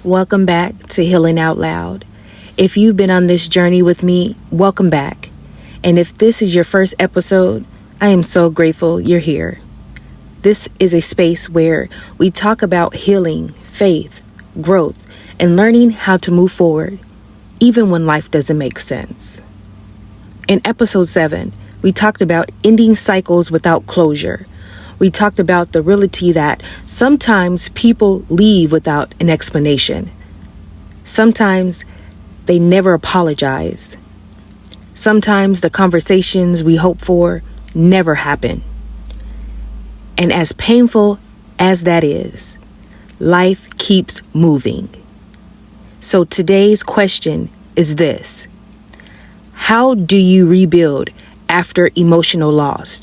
Welcome back to Healing Out Loud. If you've been on this journey with me, welcome back. And if this is your first episode, I am so grateful you're here. This is a space where we talk about healing, faith, growth, and learning how to move forward, even when life doesn't make sense. In episode 7, we talked about ending cycles without closure. We talked about the reality that sometimes people leave without an explanation. Sometimes they never apologize. Sometimes the conversations we hope for never happen. And as painful as that is, life keeps moving. So today's question is this: how do you rebuild after emotional loss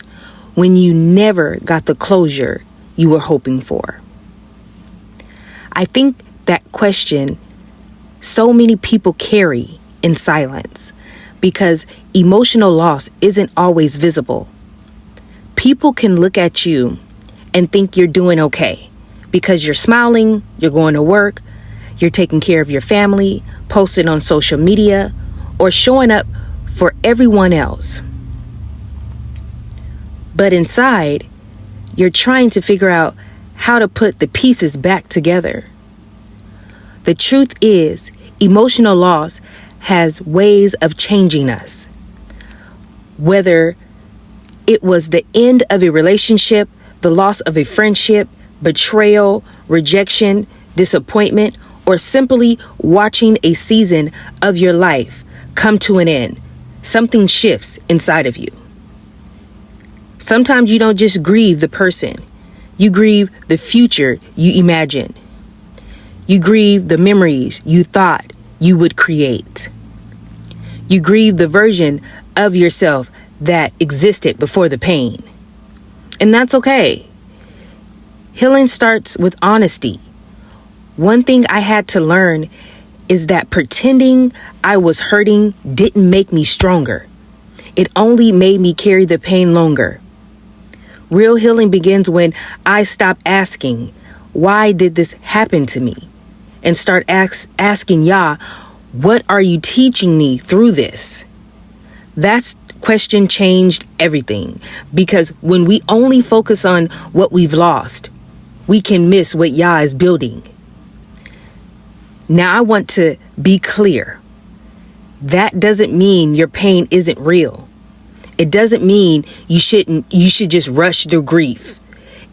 when you never got the closure you were hoping for? I think that question so many people carry in silence because emotional loss isn't always visible. People can look at you and think you're doing okay because you're smiling, you're going to work, you're taking care of your family, posting on social media, or showing up for everyone else. But inside, you're trying to figure out how to put the pieces back together. The truth is, emotional loss has ways of changing us. Whether it was the end of a relationship, the loss of a friendship, betrayal, rejection, disappointment, or simply watching a season of your life come to an end, something shifts inside of you. Sometimes you don't just grieve the person, you grieve the future you imagine. You grieve the memories you thought you would create. You grieve the version of yourself that existed before the pain. And that's okay. Healing starts with honesty. One thing I had to learn is that pretending I was hurting didn't make me stronger. It only made me carry the pain longer. Real healing begins when I stop asking, why did this happen to me? And start asking Yah, what are you teaching me through this? That question changed everything, because when we only focus on what we've lost, we can miss what Yah is building. Now I want to be clear. That doesn't mean your pain isn't real. It doesn't mean you should just rush through grief.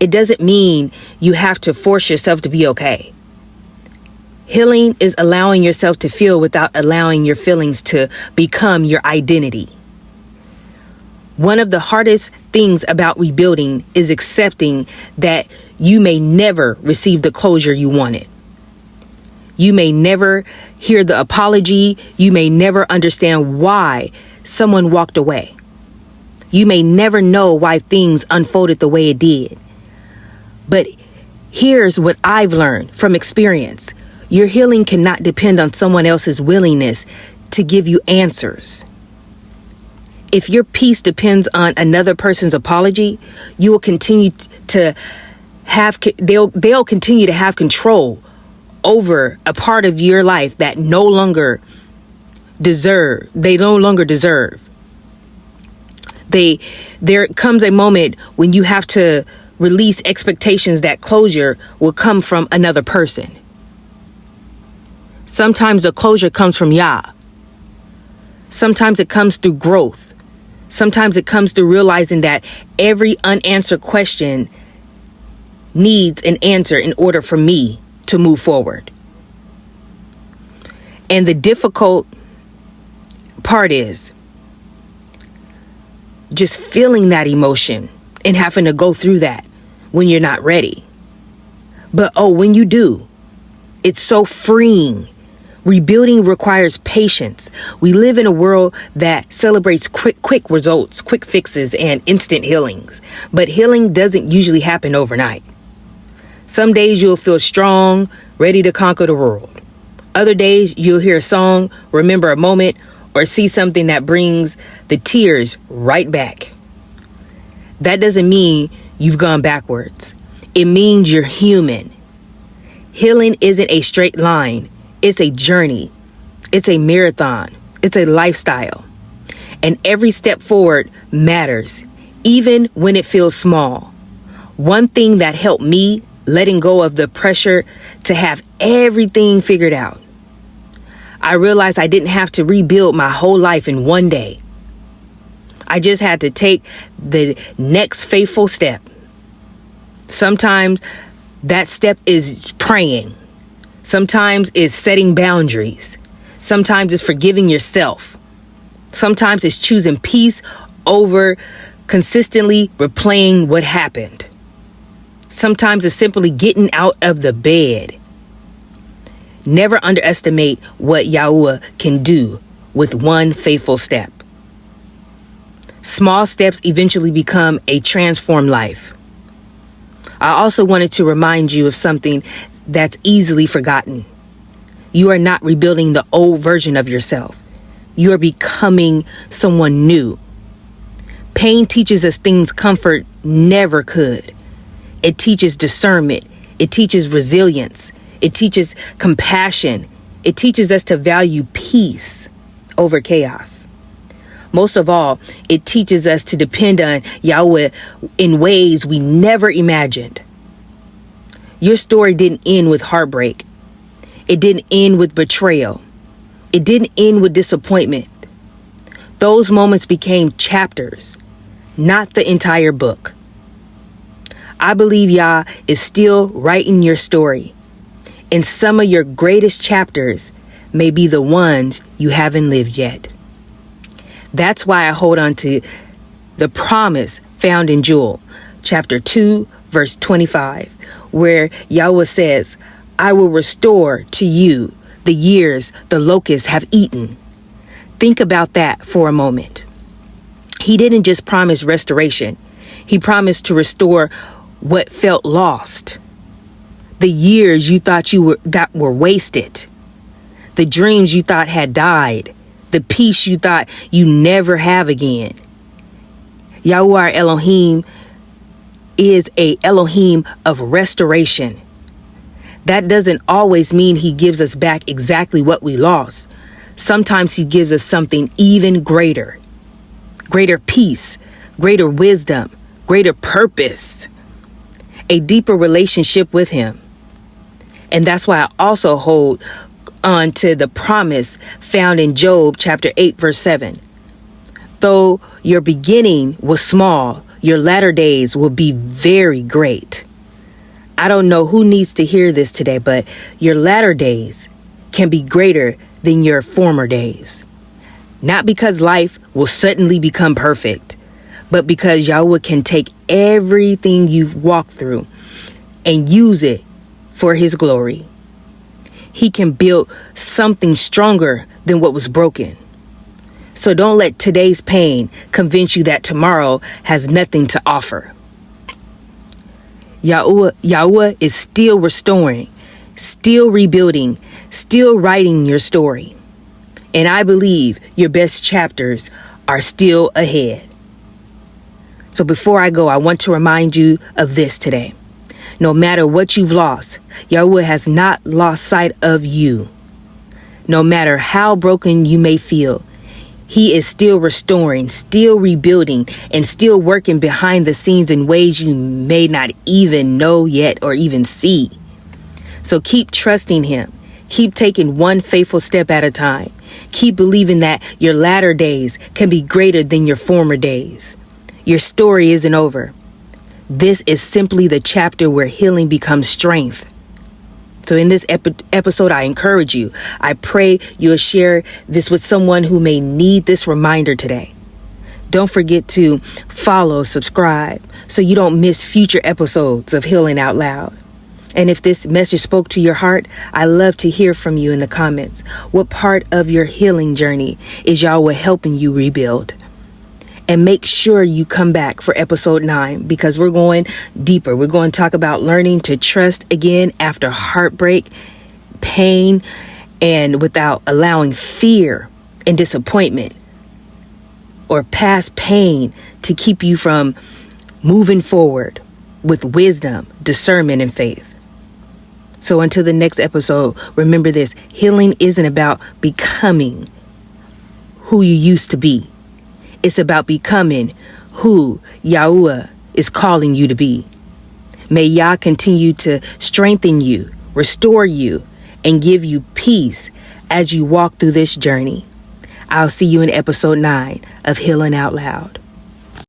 It doesn't mean you have to force yourself to be okay. Healing is allowing yourself to feel without allowing your feelings to become your identity. One of the hardest things about rebuilding is accepting that you may never receive the closure you wanted. You may never hear the apology. You may never understand why someone walked away. You may never know why things unfolded the way it did. But here's what I've learned from experience. Your healing cannot depend on someone else's willingness to give you answers. If your peace depends on another person's apology, you will continue to have, they'll continue to have control over a part of your life that they no longer deserve. There comes a moment when you have to release expectations that closure will come from another person. Sometimes the closure comes from Yah. Sometimes it comes through growth. Sometimes it comes through realizing that every unanswered question needs an answer in order for me to move forward. And the difficult part is just feeling that emotion and having to go through that when you're not ready. But when you do, it's so freeing. Rebuilding requires patience. We live in a world that celebrates quick results, quick fixes, and instant healings. But healing doesn't usually happen overnight. Some days you'll feel strong, ready to conquer the world. Other days you'll hear a song, remember a moment, or see something that brings the tears right back. That doesn't mean you've gone backwards. It means you're human. Healing isn't a straight line. It's a journey. It's a marathon. It's a lifestyle. And every step forward matters, even when it feels small. One thing that helped me, letting go of the pressure to have everything figured out. I realized I didn't have to rebuild my whole life in one day. I just had to take the next faithful step. Sometimes that step is praying. Sometimes it's setting boundaries. Sometimes it's forgiving yourself. Sometimes it's choosing peace over consistently replaying what happened. Sometimes it's simply getting out of the bed. Never underestimate what Yahuwah can do with one faithful step. Small steps eventually become a transformed life. I also wanted to remind you of something that's easily forgotten. You are not rebuilding the old version of yourself. You are becoming someone new. Pain teaches us things comfort never could. It teaches discernment. It teaches resilience. It teaches compassion. It teaches us to value peace over chaos. Most of all, it teaches us to depend on Yahweh in ways we never imagined. Your story didn't end with heartbreak. It didn't end with betrayal. It didn't end with disappointment. Those moments became chapters, not the entire book. I believe Yah is still writing your story, and some of your greatest chapters may be the ones you haven't lived yet. That's why I hold on to the promise found in Joel, chapter 2, verse 25, where Yahweh says, I will restore to you the years the locusts have eaten. Think about that for a moment. He didn't just promise restoration. He promised to restore what felt lost. The years you thought that were wasted. The dreams you thought had died. The peace you thought you never have again. Yahweh our Elohim is a Elohim of restoration. That doesn't always mean he gives us back exactly what we lost. Sometimes he gives us something even greater. Greater peace, greater wisdom, greater purpose, a deeper relationship with him. And that's why I also hold on to the promise found in Job chapter 8, verse 7. Though your beginning was small, your latter days will be very great. I don't know who needs to hear this today, but your latter days can be greater than your former days. Not because life will suddenly become perfect, but because Yahweh can take everything you've walked through and use it for his glory. He can build something stronger than what was broken. So don't let today's pain convince you that tomorrow has nothing to offer. Yahweh is still restoring, still rebuilding, still writing your story. And I believe your best chapters are still ahead. So before I go, I want to remind you of this today. No matter what you've lost, Yahweh has not lost sight of you. No matter how broken you may feel, he is still restoring, still rebuilding, and still working behind the scenes in ways you may not even know yet or even see. So keep trusting him. Keep taking one faithful step at a time. Keep believing that your latter days can be greater than your former days. Your story isn't over. This is simply the chapter where healing becomes strength. So in this episode, I encourage you. I pray you'll share this with someone who may need this reminder today. Don't forget to follow, subscribe, so you don't miss future episodes of Healing Out Loud. And if this message spoke to your heart, I love to hear from you in the comments. What part of your healing journey is Yahweh helping you rebuild? And make sure you come back for episode 9 because we're going deeper. We're going to talk about learning to trust again after heartbreak, pain, and without allowing fear and disappointment or past pain to keep you from moving forward with wisdom, discernment, and faith. So until the next episode, remember this: healing isn't about becoming who you used to be. It's about becoming who Yahuwah is calling you to be. May Yah continue to strengthen you, restore you, and give you peace as you walk through this journey. I'll see you in episode 9 of Healing Out Loud.